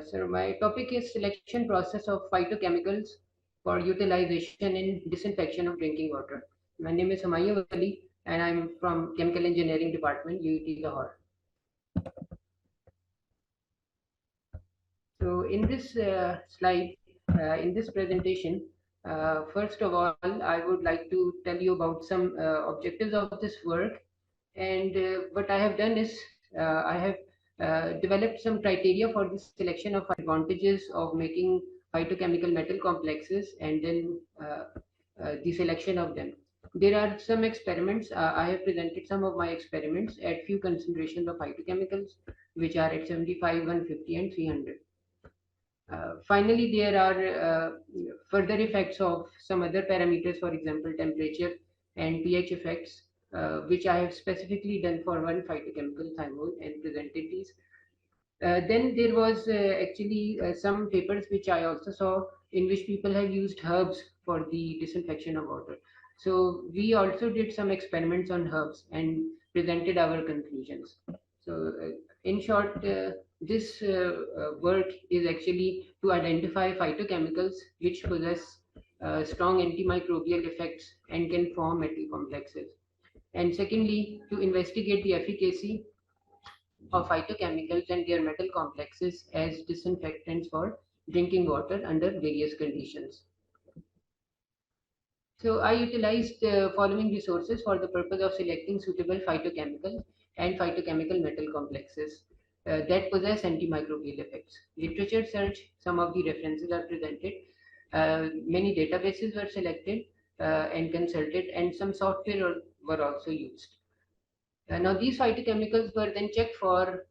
So my topic is selection process of phytochemicals for utilization in disinfection of drinking water. My name is Humayun Wali and I'm from Chemical Engineering Department, UET Lahore. So in this slide, in this presentation, first of all, I would like to tell you about some objectives of this work. And what I have done is I have developed some criteria for the selection of advantages of making phytochemical metal complexes and then the selection of them. There are some experiments. I have presented some of my experiments at few concentrations of phytochemicals, which are at 75, 150, and 300. Finally, there are further effects of some other parameters, for example, temperature and pH effects, which I have specifically done for one phytochemical thymol and presented these. Then there was actually some papers which I also saw in which people have used herbs for the disinfection of water. So we also did some experiments on herbs and presented our conclusions. So in short, this work is actually to identify phytochemicals which possess strong antimicrobial effects and can form metal complexes. And secondly, to investigate the efficacy of phytochemicals and their metal complexes as disinfectants for drinking water under various conditions. So I utilized the following resources for the purpose of selecting suitable phytochemicals and phytochemical metal complexes that possess antimicrobial effects. Literature search, some of the references are presented. Many databases were selected and consulted, and some software were also used. Now, these phytochemicals were then checked for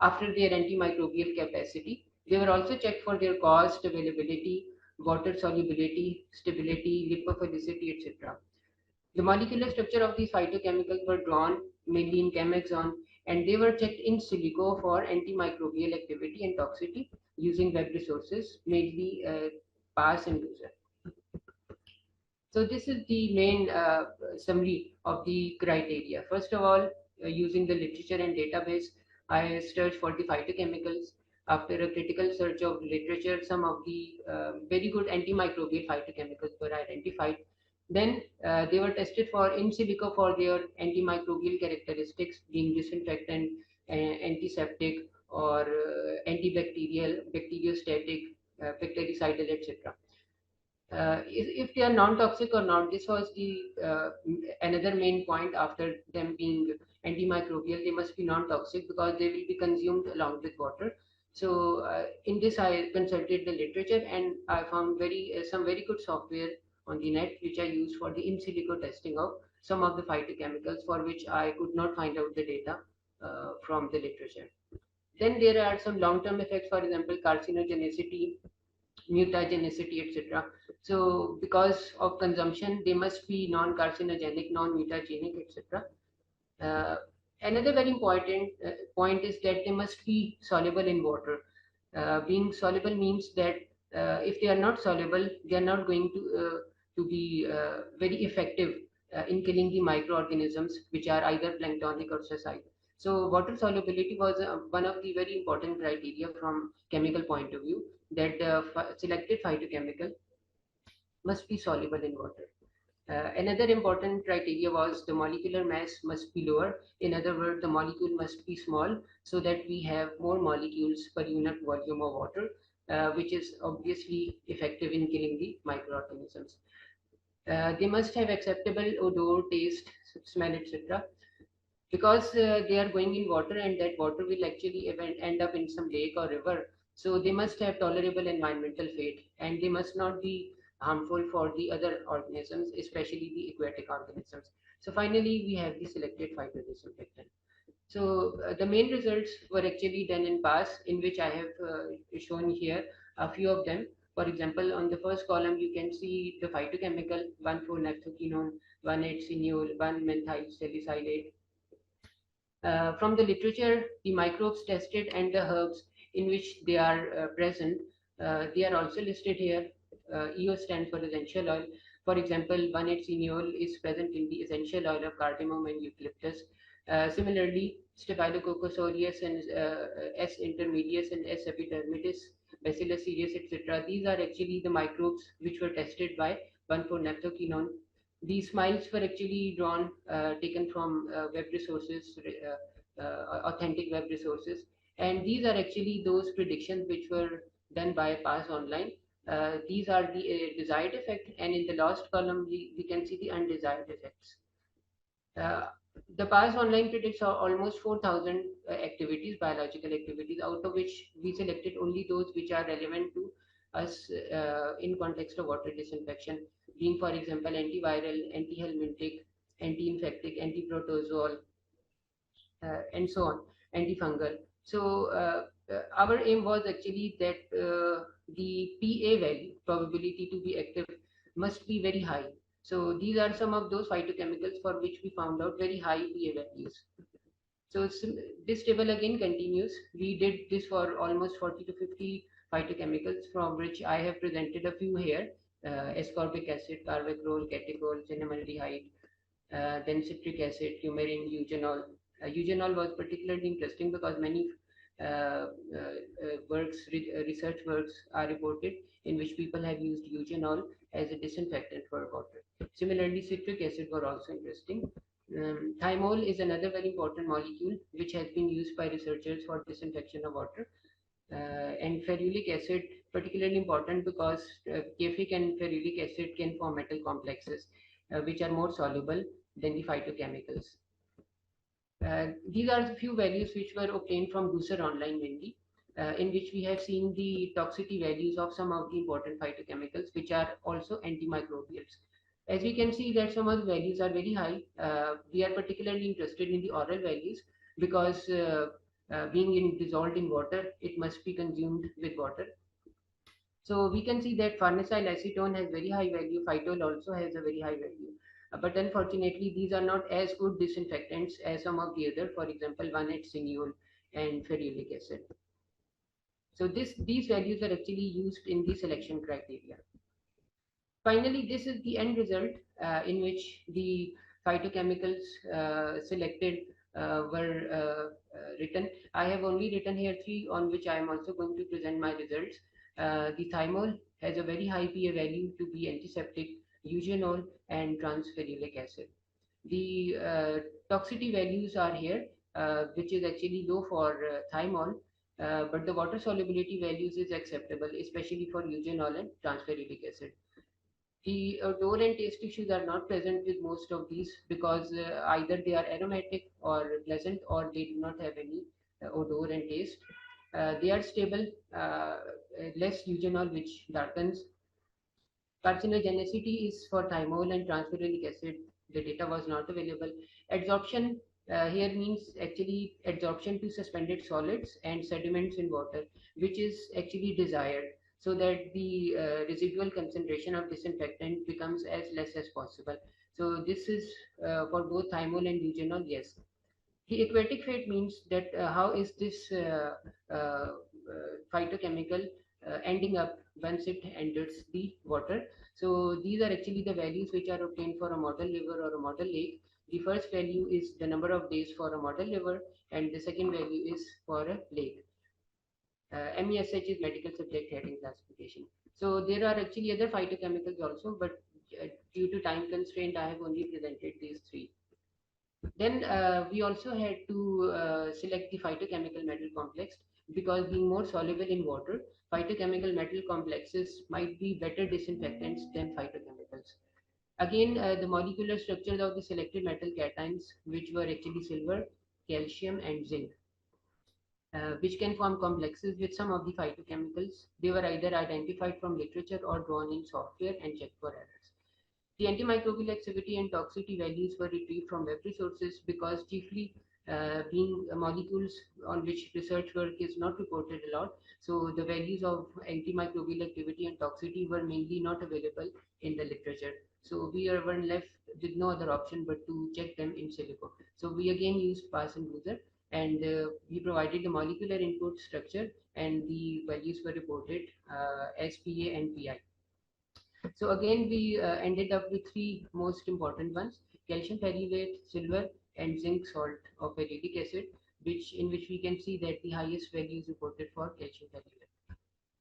after their antimicrobial capacity. They were also checked for their cost, availability, water solubility, stability, lipophilicity, etc. The molecular structure of these phytochemicals were drawn mainly in ChemExon, and they were checked in silico for antimicrobial activity and toxicity using web resources, mainly PAS and user. So this is the main summary of the criteria. First of all, using the literature and database, I searched for the phytochemicals. After a critical search of literature, some of the very good antimicrobial phytochemicals were identified. Then they were tested for in silico for their antimicrobial characteristics, being disinfectant, antiseptic, or antibacterial, bacteriostatic, bactericidal, etc. If they are non-toxic or not. This was the another main point. After them being antimicrobial, they must be non-toxic because they will be consumed along with water. So in this, I consulted the literature and I found some very good software on the net, which I used for the in silico testing of some of the phytochemicals for which I could not find out the data from the literature. Then there are some long-term effects, for example, carcinogenicity, mutagenicity, etc. So because of consumption, they must be non-carcinogenic, non-mutagenic, etc. Uh, Another very important point is that they must be soluble in water. Being soluble means that if they are not soluble, they are not going to be very effective in killing the microorganisms, which are either planktonic or sessile. So water solubility was one of the very important criteria from chemical point of view, that selected phytochemical must be soluble in water. Another important criteria was the molecular mass must be lower. In other words, the molecule must be small so that we have more molecules per unit volume of water, which is obviously effective in killing the microorganisms. They must have acceptable odor, taste, smell, etc. Because they are going in water, and that water will actually end up in some lake or river. So they must have tolerable environmental fate, and they must not be harmful for the other organisms, especially the aquatic organisms. So finally, we have the selected phytodisinfectant. So the main results were actually done in PAS, in which I have shown here a few of them. For example, on the first column, you can see the phytochemical 1,4-naphthoquinone, 1,8-cineol, 1-methyl salicylate. From the literature, the microbes tested and the herbs in which they are present, they are also listed here. EO stands for essential oil. For example, 1,8-cineol is present in the essential oil of cardamom and eucalyptus. Similarly, Staphylococcus aureus and S. intermedius and S. epidermidis, Bacillus cereus, etc. These are actually the microbes which were tested by 1,4-naphthoquinone. These smiles were actually drawn, taken from web resources, authentic web resources, and these are actually those predictions which were done by Pass Online. These are the desired effect, and in the last column we can see the undesired effects. Uh, the Pass Online predicts almost 4,000 activities, biological activities, out of which we selected only those which are relevant to us in context of water disinfection, being, for example, antiviral, antihelminthic, anti-infectic, antiprotozoal, and so on, antifungal. So our aim was actually that the PA value, probability to be active, must be very high. So these are some of those phytochemicals for which we found out very high PA values. So this table again continues. We did this for almost 40 to 50 phytochemicals, from which I have presented a few here: ascorbic acid, carvacrol, catechol, cinnamaldehyde, then citric acid, coumarin, eugenol. Eugenol was particularly interesting because many research works are reported in which people have used eugenol as a disinfectant for water. Similarly, citric acid were also interesting. Thymol is another very important molecule which has been used by researchers for disinfection of water. And ferulic acid, particularly important because cafic and ferulic acid can form metal complexes which are more soluble than the phytochemicals. These are the few values which were obtained from Gooser Online mainly, in which we have seen the toxicity values of some of the important phytochemicals which are also antimicrobials. As we can see that some of the values are very high. We are particularly interested in the oral values because being dissolved in water, it must be consumed with water. So we can see that farnesyl acetone has very high value, phytol also has a very high value. But unfortunately, these are not as good disinfectants as some of the other, for example, 1,8-cineol and ferulic acid. So these values are actually used in the selection criteria. Finally, this is the end result in which the phytochemicals selected were written. I have only written here 3 on which I am also going to present my results. The thymol has a very high PA value to be antiseptic, eugenol and transferulic acid. The toxicity values are here, which is actually low for thymol, but the water solubility values is acceptable, especially for eugenol and transferulic acid. The odor and taste issues are not present with most of these because either they are aromatic or pleasant, or they do not have any odor and taste. They are stable, less eugenol which darkens. Carcinogenicity is for thymol and transferuric acid. The data was not available. Adsorption here means actually adsorption to suspended solids and sediments in water, which is actually desired so that the residual concentration of disinfectant becomes as less as possible. So this is for both thymol and eugenol, yes. The aquatic fate means that how is this phytochemical ending up once it enters the water. So these are actually the values which are obtained for a model liver or a model lake. The first value is the number of days for a model liver, and the second value is for a lake. MESH is medical subject heading classification. So there are actually other phytochemicals also, but due to time constraint, I have only presented these 3. Then we also had to select the phytochemical metal complex because being more soluble in water, phytochemical metal complexes might be better disinfectants than phytochemicals. Again, the molecular structures of the selected metal cations, which were actually silver, calcium, and zinc, which can form complexes with some of the phytochemicals. They were either identified from literature or drawn in software and checked for errors. The antimicrobial activity and toxicity values were retrieved from web resources because chiefly being molecules on which research work is not reported a lot, so the values of antimicrobial activity and toxicity were mainly not available in the literature. So we were left with no other option but to check them in silico. So we again used Pass and Boozer, and we provided the molecular input structure, and the values were reported as PA and PI. So again, we ended up with 3 most important ones: calcium perylate, silver, and zinc salt of ferulic acid. which we can see that the highest value is reported for calcium chloride.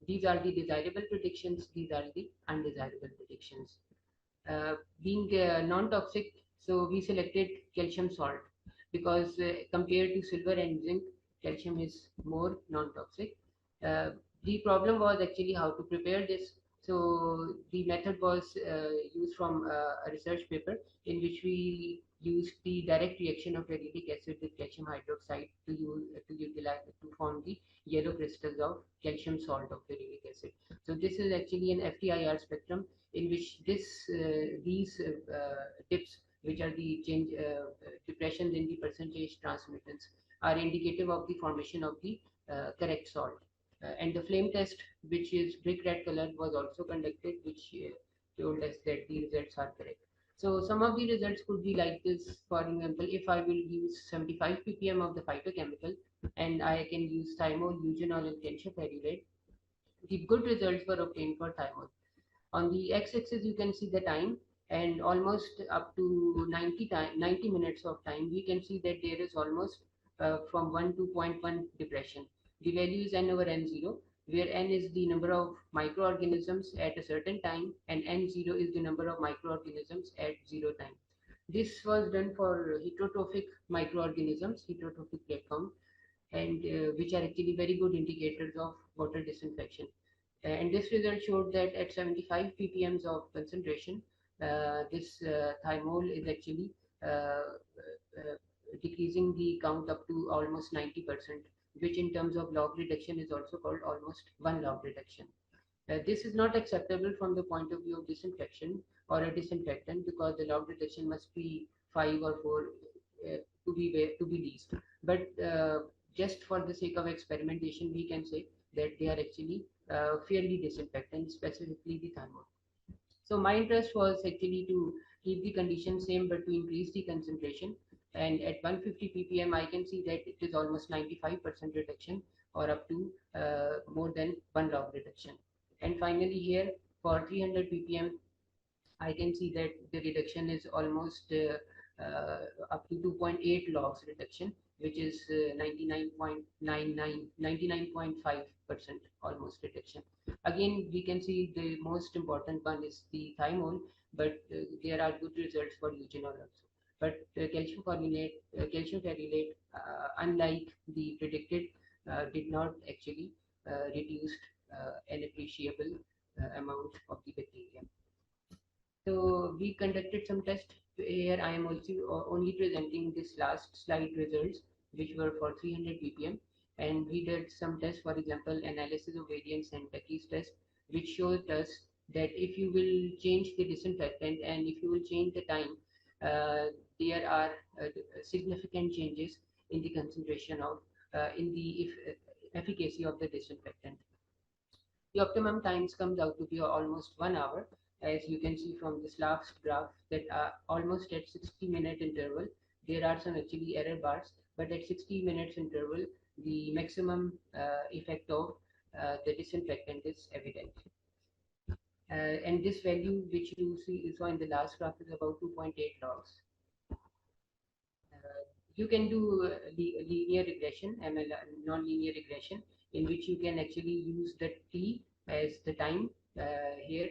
These are the desirable predictions. These are the undesirable predictions. Being non-toxic, so we selected calcium salt because compared to silver and zinc, calcium is more non-toxic. Uh, the problem was actually how to prepare this. So the method was used from a research paper in which we used the direct reaction of ferulic acid with calcium hydroxide to utilize to form the yellow crystals of calcium salt of ferulic acid. So this is actually an FTIR spectrum in which these dips, which are the change depressions in the percentage transmittance, are indicative of the formation of the correct salt. And the flame test, which is brick red color, was also conducted, which told us that the results are correct. So some of the results could be like this. For example, if I will use 75 ppm of the phytochemical and I can use thymol, eugenol, and calcium ferrulate, the good results were obtained for thymol. On the x-axis, you can see the time, and almost up to 90 minutes of time, we can see that there is almost from 1 to zero point 0.1 depression. The value is n over n0, where n is the number of microorganisms at a certain time, and n0 is the number of microorganisms at 0 time. This was done for heterotrophic microorganisms, heterotrophic plate count, and which are actually very good indicators of water disinfection. And this result showed that at 75 ppm of concentration, this thymol is actually decreasing the count up to almost 90%, which in terms of log reduction is also called almost 1 log reduction. This is not acceptable from the point of view of disinfection or a disinfectant because the log reduction must be 5 or 4 to be least. But just for the sake of experimentation, we can say that they are actually fairly disinfectant, specifically the thymol. So my interest was actually to keep the condition same but to increase the concentration. And at 150 ppm, I can see that it is almost 95% reduction or up to more than 1 log reduction. And finally here for 300 ppm, I can see that the reduction is almost up to 2.8 logs reduction, which is 99.5% almost reduction. Again, we can see the most important one is the thymol, but there are good results for eugenol also. But calcium ferrulate, unlike the predicted, did not actually reduce an appreciable amount of the bacteria. So we conducted some tests. Here I am also only presenting this last slide results, which were for 300 ppm, and we did some tests. For example, analysis of variance and Becky's test, which showed us that if you will change the disinfectant and if you will change the time, there are significant changes in the concentration of in the efficacy of the disinfectant. The optimum times comes out to be almost 1 hour, as you can see from this last graph that almost at 60-minute interval, there are some actually error bars, but at 60 minutes interval, the maximum effect of the disinfectant is evident. And this value which you saw in the last graph is about 2.8 logs. You can do linear regression, ML, non-linear regression, in which you can actually use the t as the time here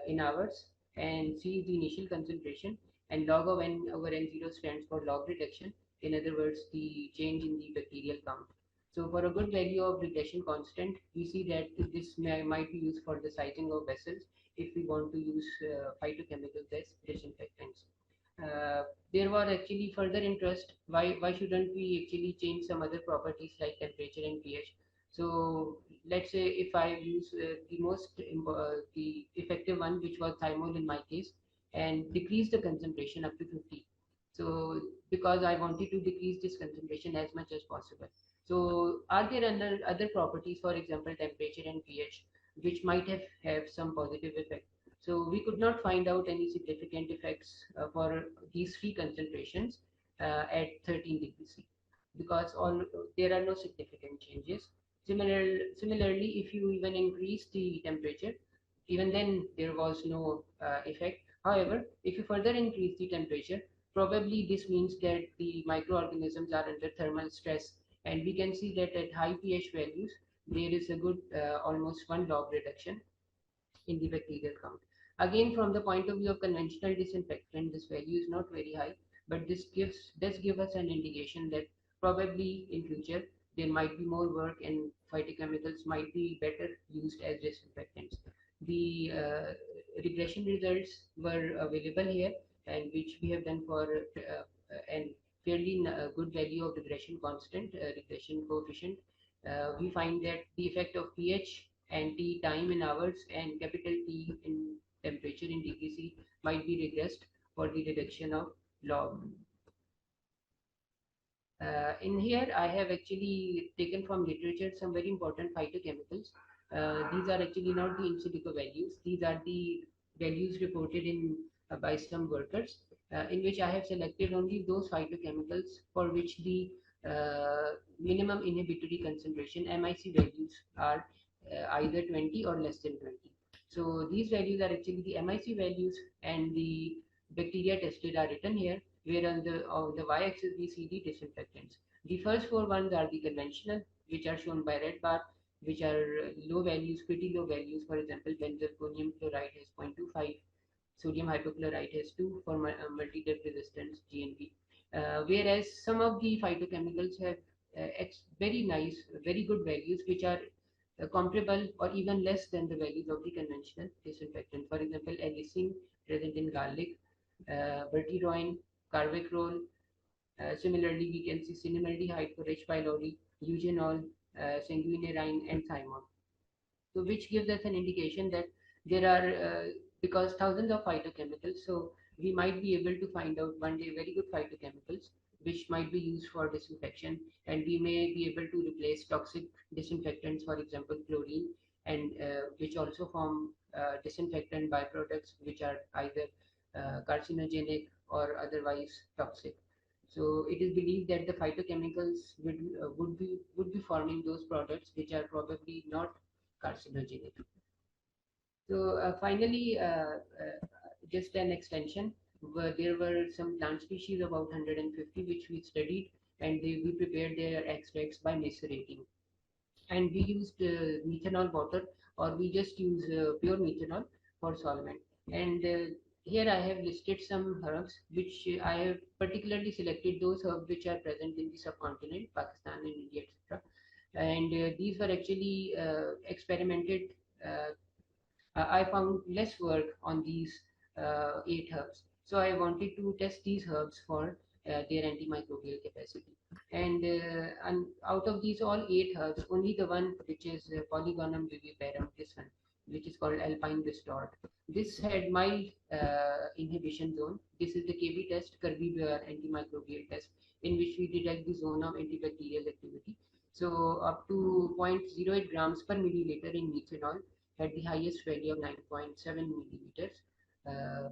in hours and see the initial concentration, and log of n over n0 stands for log reduction. In other words, the change in the bacterial count. So for a good value of regression constant, we see that this might be used for the sizing of vessels if we want to use phytochemicals as disinfectants. There was actually further interest. Why shouldn't we actually change some other properties like temperature and pH? So let's say if I use the effective one, which was thymol in my case, and decrease the concentration up to 50. So because I wanted to decrease this concentration as much as possible. So are there other properties, for example, temperature and pH, which might have some positive effect? So we could not find out any significant effects for these three concentrations at 13 degrees C because there are no significant changes. Similarly, if you even increase the temperature, even then there was no effect. However, if you further increase the temperature, Probably this means that the microorganisms are under thermal stress, and we can see that at high pH values, there is a good almost 1 log reduction in the bacterial count. Again, from the point of view of conventional disinfectant, this value is not very high, but this does give us an indication that probably in future there might be more work and phytochemicals might be better used as disinfectants. The regression results were available here, and which we have done for an fairly good value of regression constant, regression coefficient. We find that the effect of pH and T time in hours and capital T in temperature in degree C might be regressed for the reduction of log. In here, I have actually taken from literature some very important phytochemicals. These are actually not the in silico values. These are the values reported in by some workers, in which I have selected only those phytochemicals for which the minimum inhibitory concentration (MIC) values are either 20 or less than 20. So these values are actually the MIC values, and the bacteria tested are written here, where on the y-axis we see the disinfectants. The first four ones are the conventional, which are shown by red bar, which are low values, pretty low values. For example, benzalkonium chloride has 0.25, sodium hypochlorite has 2 for multi-dep resistance GNP. Whereas some of the phytochemicals have very nice, very good values, which are comparable or even less than the values of the conventional disinfectant. For example, allicin present in garlic, bertiroin, carvacrol. Similarly, we can see cinnamaldehyde for H. pylori, eugenol, sanguinerine, and thymol. So, which gives us an indication that there are, because thousands of phytochemicals, so we might be able to find out one day very good phytochemicals which might be used for disinfection, and we may be able to replace toxic disinfectants, for example, chlorine, and which also form disinfectant byproducts which are either carcinogenic or otherwise toxic. So it is believed that the phytochemicals would be forming those products which are probably not carcinogenic. So finally, just an extension. There were some plant species, about 150, which we studied, and we prepared their extracts by macerating. And we used methanol water, or we just use pure methanol for solvent. And here I have listed some herbs which I have particularly selected those herbs which are present in the subcontinent, Pakistan and India, etc. And these were actually experimented. I found less work on these 8 herbs, so I wanted to test these herbs for their antimicrobial capacity. And out of these all 8 herbs, only the one which is Polygonum viviparum, this one, which is called Alpine Restored, this had mild inhibition zone. This is the KB test, Kirby-Beer antimicrobial test, in which we detect the zone of antibacterial activity. So up to 0.08 grams per milliliter in methanol had the highest value of 9.7 millimeters,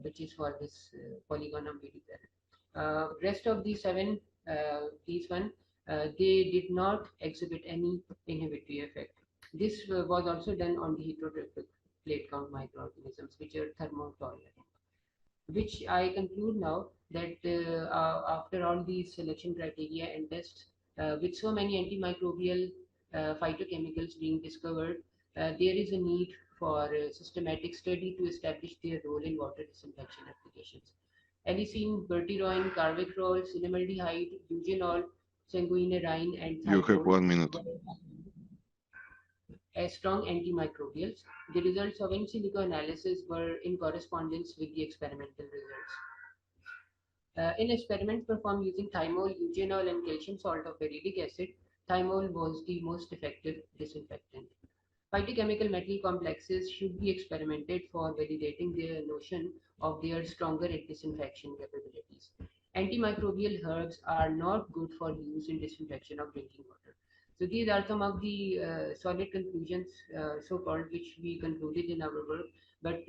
which is for this Polygonum viviparum. Rest of the 7, these one, they did not exhibit any inhibitory effect. This was also done on the heterotrophic plate count microorganisms, which are thermotolerant. Which I conclude now that after all these selection criteria and tests, with so many antimicrobial phytochemicals being discovered, there is a need for systematic study to establish their role in water disinfection applications. Allicin, bertiroin, carvacrol, cinnamaldehyde, eugenol, sanguinerine, and You have thymol 1 minute. as strong antimicrobials. The results of in silico analysis were in correspondence with the experimental results. In experiments performed using thymol, eugenol, and calcium salt of berylic acid, thymol was the most effective disinfectant. Phytochemical metal complexes should be experimented for validating their notion of their stronger disinfection capabilities. Antimicrobial herbs are not good for use in disinfection of drinking water. So these are some of the solid conclusions, so-called, which we concluded in our work. But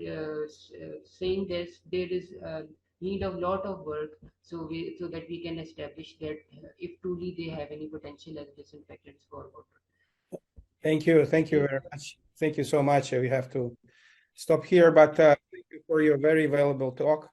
saying this, there is need of lot of work, so that we can establish that if truly they have any potential as disinfectants for water. Thank you very much. Thank you so much. We have to stop here, but thank you for your very valuable talk.